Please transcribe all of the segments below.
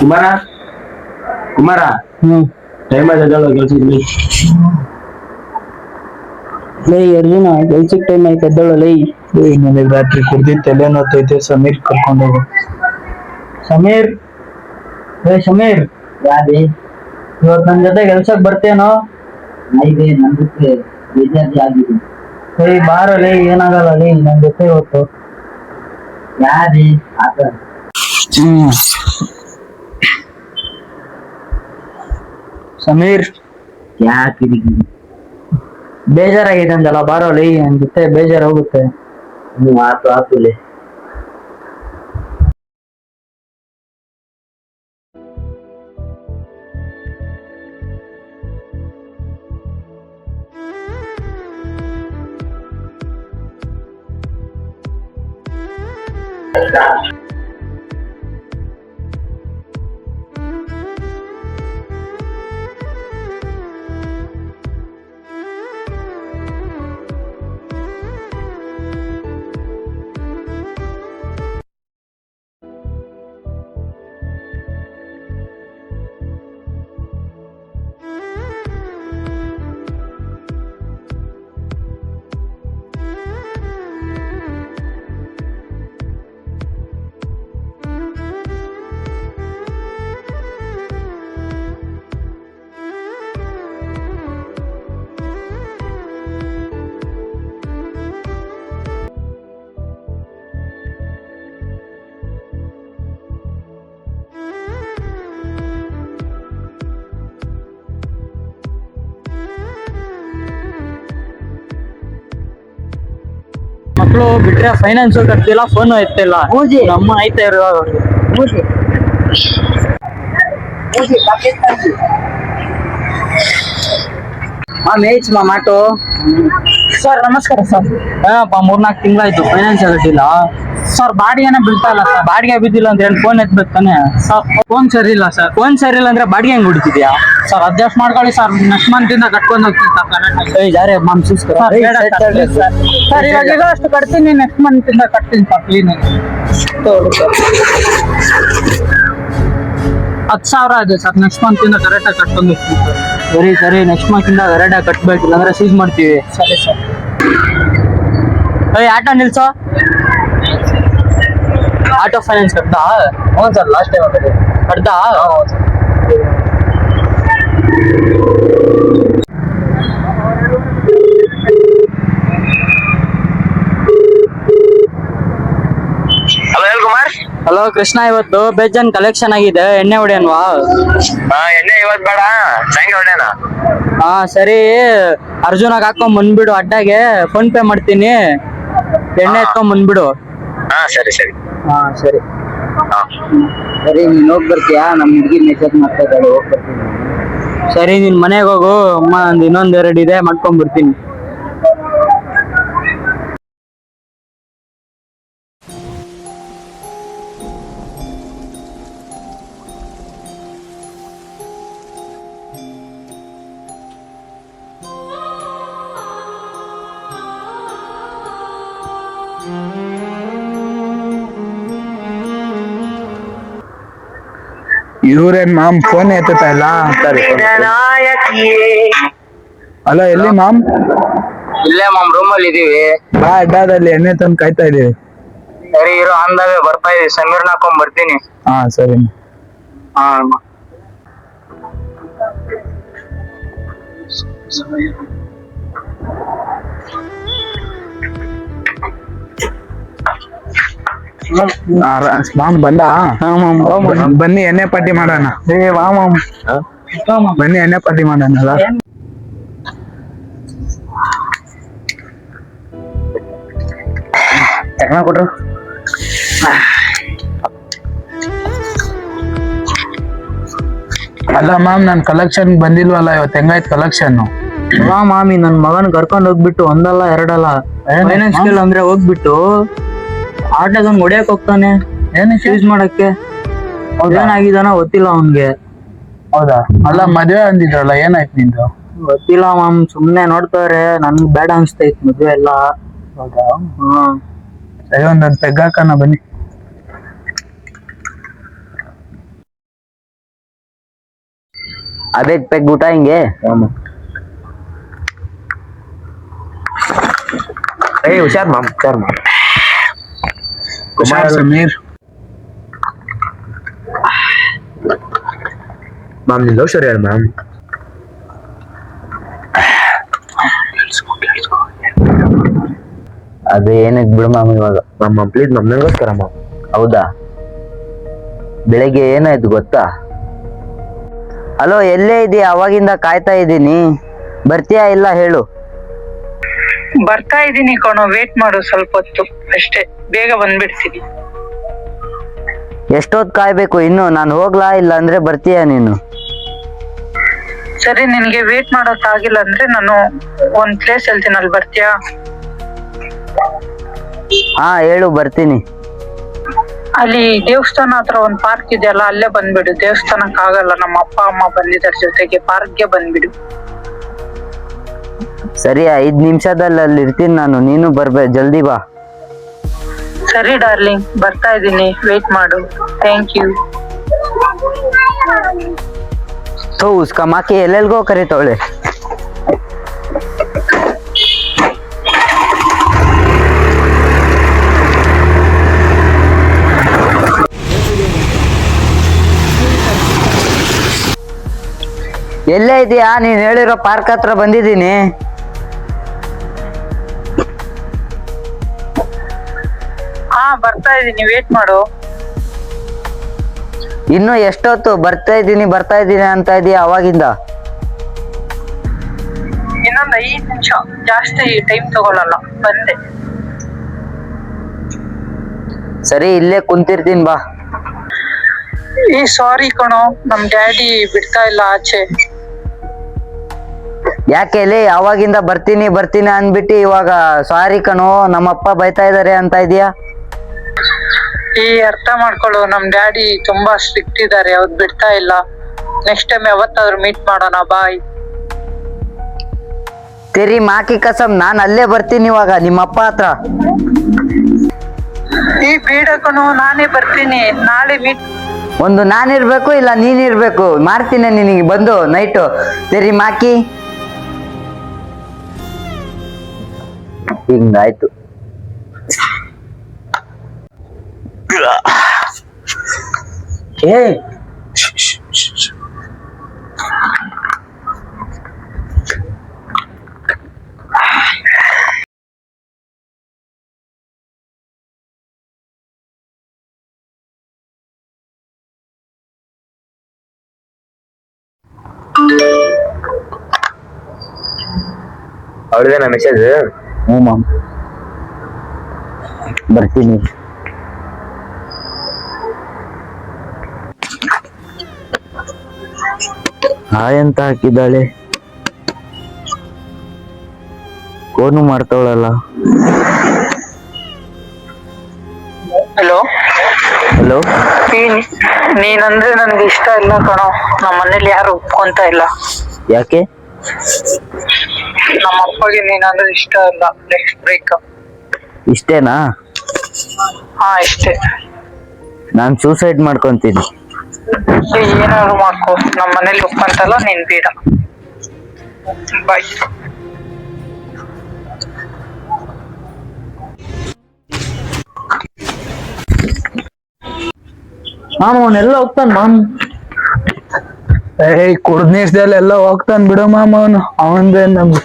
Kumara Kumara time ಆಯ್ತು ಕೆಲ್ಸಕ್ಕೆ ಲೈ ಅರ್ಜುನ ಕೆಲ್ಸಕ್ಕೆ ಟೈಮ್ ಆಯ್ತು ಎದ್ದಳು ಲೈ. ನನಗೆ ರಾತ್ರಿ ಕುಡ್ದಿ ತಲೆ ನೋತೈತೆ. ಸಮೀರ್ ಕರ್ಕೊಂಡು ಹೋಗು. ಸಮೀರ್ ಸಮೀರ್ ಯಾರೇ ಇವತ್ತು ನನ್ ಜೊತೆ ಕೆಲ್ಸಕ್ ಬರ್ತೇನೋ? ಐದೇ ನಂಬಿಕೆ ವಿದ್ಯಾರ್ಥಿ ಆಗಿದೆ. ಬಾರ ಲೈ, ಏನಾಗಲ್ಲ ಲೈ, ನನ್ ಜೊತೆ ಇವತ್ತು. ಯಾರೇ ಆತ ಸಮೀರ್ ಯಾ ಕಿರಿಕಿರಿ ಬೇಜಾರಾಗಿದೆ ಅಂದಲ್ಲ, ಬಾರೋ ಲೈ, ನನ್ ಜೊತೆ ಬೇಜಾರ್ ಹೋಗುತ್ತೆ. ಆತು ಆತುಲೆ. ಮಕ್ಕಳು ಬಿಟ್ರೆ ಫೈನಾನ್ಸ್ ಕಟ್ತಿಲ್ಲ, ಫೋನ್ ಎತ್ತಿಲ್ಲ. ನಮ್ಮ ಆಯ್ತಾ ಇರೋ ಮಾಟು. ಸರ್ ನಮಸ್ಕಾರ ಸರ್. ಏನಪ್ಪ 3-4 ತಿಂಗಳಾಯ್ತು ಫೈನಾನ್ಸ್ ಕಟ್ಟಿಲ್ಲ ಸರ್. ಬಾಡಿಗೆನ ಬೀಳ್ತಾ ಇಲ್ಲ ಸರ್. ಬಾಡಿಗೆ ಬಿದ್ದಿಲ್ಲ ಅಂತ ಹೇಳಿ ಫೋನ್ ಎತ್ಬೇಕು ತಾನೆ ಸರ್. ಫೋನ್ ಸರಿ ಇಲ್ಲ ಸರ್. ಫೋನ್ ಸರಿ ಇಲ್ಲ ಅಂದ್ರೆ ಬಾಡಿಗೆ ಹೆಂಗ್ ಹೊಡಿತಿದ್ಯಾ ಸರ್? ಅಡ್ಜಸ್ಟ್ ಮಾಡ್ಕೊಳ್ಳಿ ಸರ್, ನೆಕ್ಸ್ಟ್ ಮಂತ್ ಇಂದ ಕಟ್ಕೊಂಡು ಹೋಗ್ತೀನಿ ಸರ್. ಇವಾಗ ಅಷ್ಟು ಕಟ್ತೀನಿ, ನೆಕ್ಸ್ಟ್ ಮಂತ್ ಇಂದ ಕಟ್ತೀನಿ ಸರ್. ಕ್ಲೀನ್ 10,000 ಇದೆ ಸರ್. ನೆಕ್ಸ್ಟ್ ಮಂತ್ ಇಂದ ಕರೆಕ್ಟಾಗಿ ಕಟ್ಕೊಂಡು ಹೋಗ್ತೀನಿ ಸರ್. ಸರಿ ಸರಿ, ನೆಕ್ಸ್ಟ್ ಮಂತ್ ಇಂದ ಕರೆಕ್ಟಾಗಿ ಕಟ್ಬೇಕು, ಇಲ್ಲಾಂದ್ರೆ ಸೀಸ್ ಮಾಡ್ತೀವಿ. ಸರಿ ಸರ್. ಆಟೋ ನಿಲ್ಸೋ. ಆಟೋ ಫೈನಾನ್ಸ್ ಕಟ್ದಾ? ಹ್ಞೂ ಸರ್, ಲಾಸ್ಟ್ ಟೈಮ್ ಕಟ್ದಾ? ಹಲೋ ಹೇಳಿ ಕುಮಾರ್. ಹಲೋ ಕೃಷ್ಣ, ಇವತ್ತು ಬೇಜಾನ್ ಕಲೆಕ್ಷನ್ ಆಗಿದೆ, ಎಣ್ಣೆ ಹೊಡೆಯನ್ವಾ? ಎಣ್ಣೆ ಇವತ್ ಬೇಡ, ಸಾಯಂಕಾಲ ಹೊಡೆಯೋಣ. ಹಾ ಸರಿ, ಅರ್ಜುನಾಗ ಹಾಕೊಂಡ್ ಬಂದ್ಬಿಡು, ಅಡ್ಡಾಗೆ ಫೋನ್ ಪೇ ಮಾಡ್ತೀನಿ, ಎಣ್ಣೆ ಎತ್ಕೊಂಡ್ ಬಂದ್ಬಿಡು. ಹಾ ಸರಿ ಸರಿ. ಹಾ ಸರಿ. ಸರಿ, ನೀನ್ ಹೋಗ್ ಬರ್ತೀಯಾ? ನಮ್ ಹುಡುಗಿ ಮೆಸೇಜ್ ಮಾಡ್ತಾ ಇದ್ದಾಳೆ, ಹೋಗ್ ಬರ್ತೀನಿ. ಸರಿ, ನಿನ್ ಮನೆಗೆ ಹೋಗು, ಅಮ್ಮ ಇನ್ನೊಂದ್ 2 ಇದೆ ಮಾಡ್ಕೊಂಡ್ ಬರ್ತೀನಿ. ಇವ್ರೇನ್ ಮಾಮ್ ಫೋನ್ ಎತ್ತುತ್ತಾ ಇಲ್ಲ? ಹಲೋ, ಎಲ್ಲಿ ಮಾಮ್? ಇಲ್ಲೇ ಮಾಮ್, ರೂಮ್ ಅಲ್ಲಿ ಇದೀವಿ. ಬಾ, ಅಡ್ಡಾದಲ್ಲಿ ಎಣ್ಣೆ ತಂದು ಕಾಯ್ತಾ ಇದೀವಿ. ಸರಿ ಇರೋ, ಅಂದಾಗೆ ಬರ್ತಾ ಇದೀವಿ. ಸಮೀರ್ನ ಹಾಕೊಂಡ್ ಬರ್ತೀನಿ. ಹಾ ಸರಿ. ಹಾ ಮಾಮ್ ಬಂದ? ಬನ್ನಿ ಎಣ್ಣೆ ಪಟ್ಟಿ ಮಾಡೋಣ. ಬನ್ನಿ ಎಣ್ಣೆ ಪಟ್ಟಿ ಮಾಡೋಣ. ಕೊಟ್ರು. ಅಲ್ಲ ಮ್ಯಾಮ್, ನನ್ ಕಲೆಕ್ಷನ್ ಬಂದಿಲ್ವಲ್ಲ ಇವತ್ತು. ಹೆಂಗಾಯ್ತು ಕಲೆಕ್ಷನ್? ಮಾಮಿ, ನನ್ ಮಗನ್ ಕರ್ಕೊಂಡ್ ಹೋಗ್ಬಿಟ್ಟು ಒಂದಲ್ಲ ಎರಡಲ್ಲ ಫೈನಾನ್ಸ್ ಕೇಳ ಅಂದ್ರೆ ಹೋಗ್ಬಿಟ್ಟು ಆಟೋದನ್ ಹೊಡಿಯಕ್ ಹೋಗ್ತಾನೆ. ಏನಕ್ಕೆ ಯೂಸ್ ಮಾಡಕ್ಕೆ? ಏನಾಗಿದಾನ ಗೊತ್ತಿಲ್ಲ ಅವನ್ಗೆ. ಹೌದಾ? ಅಲ್ಲ ಮದ್ವೆ ಅಂದಿದ್ರಲ್ಲ, ಏನಾಯ್ತು ನಿಂದು? ಗೊತ್ತಿಲ್ಲ ಮಾಮ್, ಸುಮ್ನೆ ನೋಡ್ತಾರೆ. ನನ್ಗ್ ಬೇಡ ಅನ್ಸ್ತೈತ್ ಮದ್ವೆ ಎಲ್ಲ. ಹೌದಾ? ಸರಿ, ಒಂದೊಂದು ಪೆಗ್ ಹಾಕೋಣ ಬನ್ನಿ. अब एक पैक उठाएंगे। ಹುಷಾರ್ ಮಾಮ್ ಹುಷಾರ್ ಮಾಮ್. ಹುಷಾರ್ ಸಮೀರ್. ಮ್ಯಾಮ್ ನಿಂದು ಹುಷಾರ್ ಹೇಳಿ ಮ್ಯಾಮ್. ಅದು ಏನಕ್ಕೆ ಬಿಡು ಮಾಮ್ ಇವಾಗ. ಮ್ಯಾಮ್ ಪ್ಲೀಸ್ ಮ್ಯಾಮ್ ನನಗೋಸ್ಕರ ಮ್ಯಾಮ್. ಹೌದಾ, ಬೆಳಗ್ಗೆ ಏನಾಯ್ತು ಗೊತ್ತಾ? ಹಲೋ, ಎಲ್ಲೇ ಇದೀಯ? ಅವಾಗಿಂದ ಕಾಯ್ತಾ ಇದ್ದೀನಿ, ಬರ್ತೀಯಾ ಇಲ್ಲ ಹೇಳು. ಬರ್ತಾ ಇದೀನಿ ಕಣೋ, ವೇಟ್ ಮಾಡು ಸ್ವಲ್ಪ ಹೊತ್ತು ಅಷ್ಟೇ, ಬೇಗ ಬಂದ್ಬಿಡ್ತೀನಿ. ಎಷ್ಟೊತ್ತು ಕಾಯ್ಬೇಕು ಇನ್ನು? ನಾನು ಹೋಗ್ಲಾ ಇಲ್ಲ ಅಂದ್ರೆ ಬರ್ತೀಯಾ ನೀನು? ಸರಿ, ನಿನ್ಗೆ ವೇಟ್ ಮಾಡೋಕ್ ಆಗಿಲ್ಲ ಅಂದ್ರೆ ನಾನು ಒಂದ್ ಪ್ಲೇಸ್ ಹೇಳ್ತೀನಿ, ಅಲ್ಲಿ ಬರ್ತೀಯಾ? ಹಾ ಹೇಳು, ಬರ್ತೀನಿ. ಅಲ್ಲಿ ದೇವಸ್ಥಾನ ಹತ್ರ ಒಂದ್ ಪಾರ್ಕ್ ಇದೆಯಲ್ಲ, ಅಲ್ಲೇ ಬಂದ್ಬಿಡು. ದೇವಸ್ಥಾನಕ್ ಆಗಲ್ಲ, ನಮ್ಮ ಅಪ್ಪ ಅಮ್ಮ ಬಂದಿದ್ದಾರೆ ಜೊತೆಗೆ, ಪಾರ್ಕ್ಗೆ ಬಂದ್ಬಿಡು. ಸರಿ, 5 ನಿಮಿಷದಲ್ಲಿ ಅಲ್ಲಿ ಇರ್ತೀನಿ ನಾನು, ನೀನು ಬರ್ಬೇಕು, ಜಲ್ದಿ ಬಾ. ಸರಿ ಡಾರ್ಲಿಂಗ್, ಬರ್ತಾ ಇದೀನಿ, ವೇಟ್ ಮಾಡು. Thank you. ಥೋ, ಉಸ್ಕಾ ಮಾಕೆ ಎಲ್ಲೆಲ್ಗೋ ಕರಿತವಳೆ. ಎಲ್ಲೇ ಇದೆಯಾ? ನೀನ್ ಹೇಳಿರೋ ಪಾರ್ಕ್ ಹತ್ರ ಬಂದಿದ್ದೀನಿ. ಹಾ, ಬರ್ತಾ ಇದೀನಿ, ವೇಟ್ ಮಾಡು. ಇನ್ನು ಎಷ್ಟೊತ್ತು? ಬರ್ತಾ ಇದ್ದೀನಿ ಅಂತ ಇದೀಯ ಅವಾಗಿಂದ. ಇನ್ನೊಂದ್ 5 ನಿಮಿಷ, ಜಾಸ್ತಿ ಟೈಮ್ ತಗೊಳಲ್ಲ, ಬಂದೆ. ಸರಿ, ಇಲ್ಲೇ ಕುಂತಿರ್ತೀನಿ, ಬಾ. ಸಾರಿ ಕಣೋ, ನಮ್ ಡ್ಯಾಡಿ ಬಿಡ್ತಾ ಇಲ್ಲ ಆಚೆ. ಯಾಕೆ ಲೇ, ಅವಾಗಿಂದ ಬರ್ತೀನಿ ಅಂದ್ಬಿಟ್ಟು ಇವಾಗ ಸಾರಿ ಕಣೋ, ನಮ್ಮಪ್ಪ ಬೈತಾ ಇದಾರೆ ಅಂತ ಇದೀಯಾ? ಅರ್ಥ ಮಾಡ್ಕೊಳ್ಳು, ನಮ್ ಡ್ಯಾಡಿ ತುಂಬಾ ಸ್ಟ್ರಿಕ್ಟ್ ಇದಾರೆ, ಅವ್ರು ಬಿಡ್ತಾ ಇಲ್ಲ. ನೆಕ್ಸ್ಟ್ ಟೈಮ್ ಯಾವತ್ತಾದ್ರೂ ಮೀಟ್ ಮಾಡೋಣ, ಬಾಯ್. ತೆರಿ ಮಾಕಿ ಕಸಮ್, ನಾನ್ ಅಲ್ಲೇ ಬರ್ತೀನಿ ಇವಾಗ ನಿಮ್ಮಪ್ಪ ಹತ್ರ. ಬೇಡ ಕಣೋ, ನಾನೇ ಬರ್ತೀನಿ, ನಾಳೆ ಮೀಟ್. ಒಂದು ನಾನಿರ್ಬೇಕು ಇಲ್ಲ ನೀನಿರ್ಬೇಕು, ಮಾಡ್ತೀನಿ ನಿನಗೆ ಬಂದು ನೈಟು. ತೆರಿ ಮಾಕಿ. ಹಿಂಗಾಯ್ತು. ಏ ಅವಳದೇನಾ ಮೆಸೇಜ್? ಹ್ಞೂ ಮಾಮ್, ಬರ್ತೀನಿ. ಹಾಯ್ ಅಂತ ಹಾಕಿದ್ದಾಳೆ, ಫೋನು ಮಾಡ್ತಾವಳಲ್ಲ. ಹಲೋ ಹಲೋ, ನೀನಂದ್ರೆ ನನ್ಗೆ ಇಷ್ಟ ಇಲ್ಲ ಕಣೋ, ನಮ್ಮ ಮನೇಲಿ ಯಾರು ಒಪ್ಕೊಂತ ಇಲ್ಲ. ಯಾಕೆ? ನಮ್ಮ ಅಪ್ಪಗೆ ನೀನಂದ್ರೆ ಇಷ್ಟ ಇಲ್ಲ. Next break. ಇಷ್ಟೇನಾ? ಹಾ, ಇಷ್ಟೇ. ನಾನು ಸೂಸೈಡ್ ಮಾಡ್ಕೊಂತೀನಿ. ಏನಾದ್ರು ಮಾಡ್ಕೋ, ನಮ್ಮ ಮನೇಲಿ ಒಪ್ಕೊಂತಲ್ಲ, ನೀನ್ ಬೇಡ. ಬಾಯ್. ಮಾಮ, ಅವನೆಲ್ಲ ಹೋಗ್ತಾನ ಮಾಮ್. ಕುಡ್ದೀಸದಲ್ಲಿ ಎಲ್ಲ ಹೋಗ್ತಾನ ಬಿಡು ಮಾಮ, ಅವಂದೇ ನಮ್ಗೆ.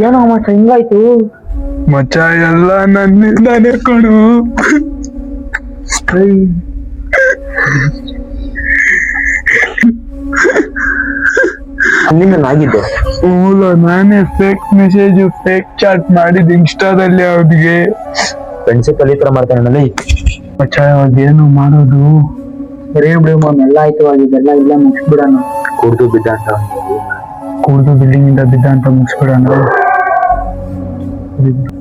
ಏನೋ ಮಚ್ಚ ಹಿಂಗಾಯ್ತು? ಮಚ್ಚ ಎಲ್ಲ ನನ್ನಿಂದಾನೆ ಕಣು. ಆಗಿದ್ದು ಮೂಲ ನಾನೇ ಫೇಕ್ ಮೆಸೇಜ್ ಫೇಕ್ ಚಾಟ್ ಮಾಡಿದ್ ಇನ್ಸ್ಟಾದಲ್ಲಿ ಅವ್ರಿಗೆ. ಫ್ರೆಂಡ್ಶಿಪ್ ಅಲ್ಲಿ ಈ ತರ ಮಾಡ್ತಾನೆ. ಮಚ್ಚ ಇವಾಗ ಏನು ಮಾಡೋದು? ಬರೇ ಬಿಡು ಮಾಮ್, ಎಲ್ಲ ಆಯ್ತು, ಇದೆಲ್ಲ ಇಲ್ಲ, ಮುಗಿಸ್ಬಿಡೋಣ. ಕುಡ್ದು ಬಿದ್ದ ಅಂತ ಕುಡ್ದು ಬಿಲ್ಡಿಂಗ್ ಇಂದ ಬಿದ್ದ ಅಂತ ಮುಗಿಸ್ಬಿಡೋಣ. ಬಂದಿದ್ದು.